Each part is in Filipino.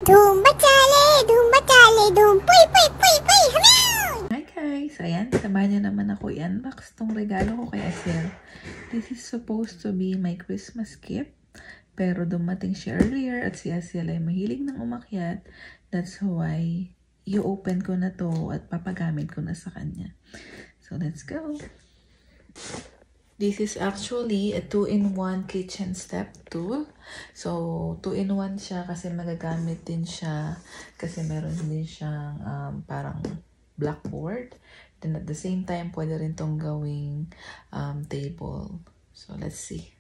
धूम बचाले, धूम puy, puy, puy, puy, hello! Hi guys! Ayan, samahan niyo naman ako i-unbox tong regalo ko kay Asiel. This is supposed to be my Christmas gift. Pero dumating siya earlier at si Asiel ay mahilig ng umakyat. That's why i-open ko na to at papagamit ko na sa kanya. So let's go! This is actually a 2-in-1 kitchen step tool. So, 2-in-1 siya kasi magagamit din siya kasi meron din siyang parang blackboard. Then at the same time, pwede rin tong gawing table. So, let's see.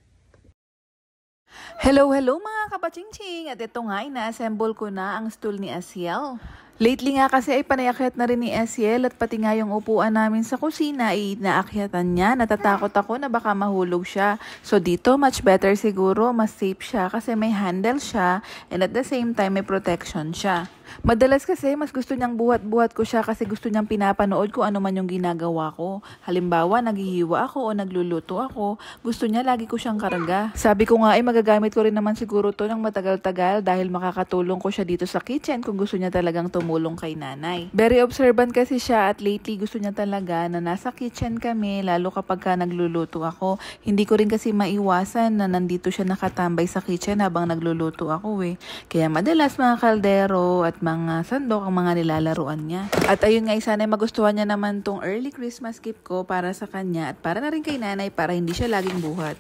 Hello mga kapachingching! At ito nga, ina-assemble ko na ang stool ni Asiel. Lately nga kasi ay panayakyat na rin ni Asiel at pati nga yung upuan namin sa kusina ay naakyatan niya. Natatakot ako na baka mahulog siya. So dito, much better siguro, mas safe siya kasi may handle siya and at the same time may protection siya. Madalas kasi mas gusto niyang buhat-buhat ko siya kasi gusto niyang pinapanood ko ano man yung ginagawa ko. Halimbawa, naghihiwa ako o nagluluto ako, gusto niya lagi ko siyang karga. Sabi ko nga ay magagamit ko rin naman siguro to ng matagal-tagal dahil makakatulong ko siya dito sa kitchen kung gusto niya talagang tumulong kay nanay. Very observant kasi siya at lately gusto niya talaga na nasa kitchen kami lalo kapag ka nagluluto ako. Hindi ko rin kasi maiwasan na nandito siya nakatambay sa kitchen habang nagluluto ako eh. Kaya madalas mga kaldero at mga sandok ang mga nilalaruan niya. At ayun nga, sana magustuhan niya naman tong early Christmas gift ko para sa kanya at para na rin kay nanay para hindi siya laging buhat.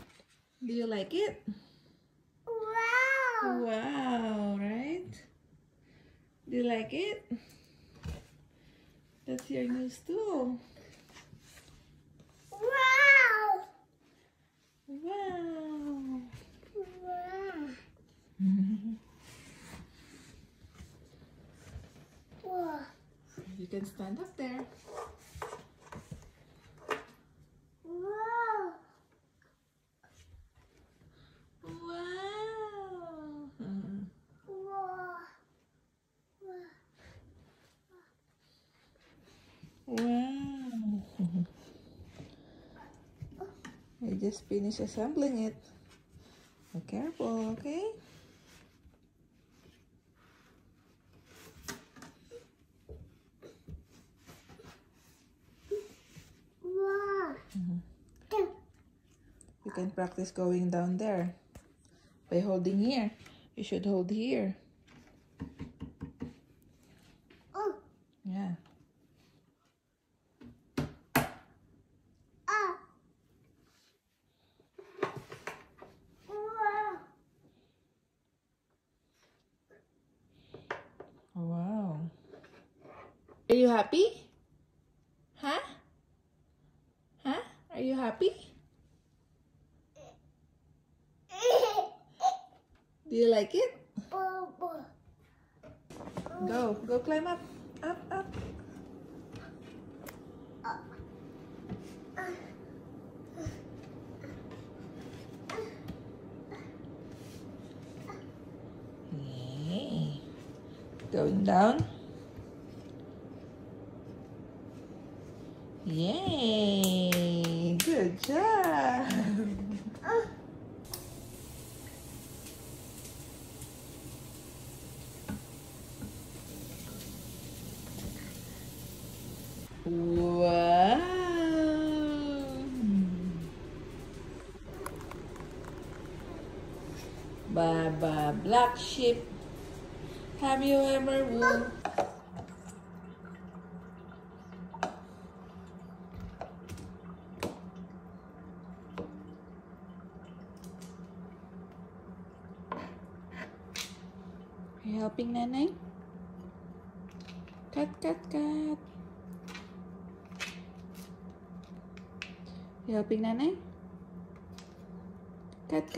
Do you like it? Wow! Wow, right? Do you like it? That's your new stool. Wow! Wow! Wow! You can stand up there. Wow! Wow! Wow! Wow! I just finished assembling it. Be careful, okay? You can practice going down there by holding here. You should hold here. Oh! Yeah. Ah! Wow! Wow. Are you happy? Huh? Huh? Are you happy? Do you like it? Go climb up. Up. Yay. Going down. Yay! Good job! Wow! Baba, black sheep. Have you ever worn? Are you helping Nanay? Cut. You helping Nanay? Cut.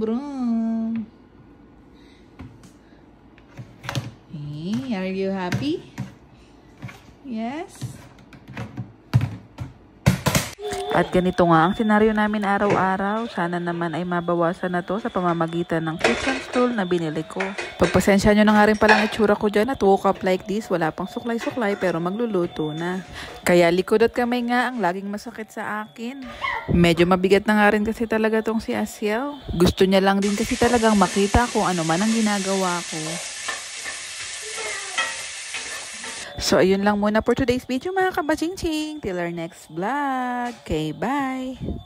Broom. Hey, are you happy? Yes? At ganito nga ang senaryo namin araw-araw. Sana naman ay mabawasan na to sa pamamagitan ng kitchen stool na binili ko. Pagpasensya nyo na nga rin palang itsura ko dyan at woke up like this. Wala pang suklay-suklay pero magluluto na. Kaya likod at kamay nga ang laging masakit sa akin. Medyo mabigat na nga rin kasi talaga tong si Asiel. Gusto niya lang din kasi talagang makita kung ano man ang ginagawa ko. So, ayun lang muna for today's video mga kabaching-ching. Till our next vlog. Okay, bye!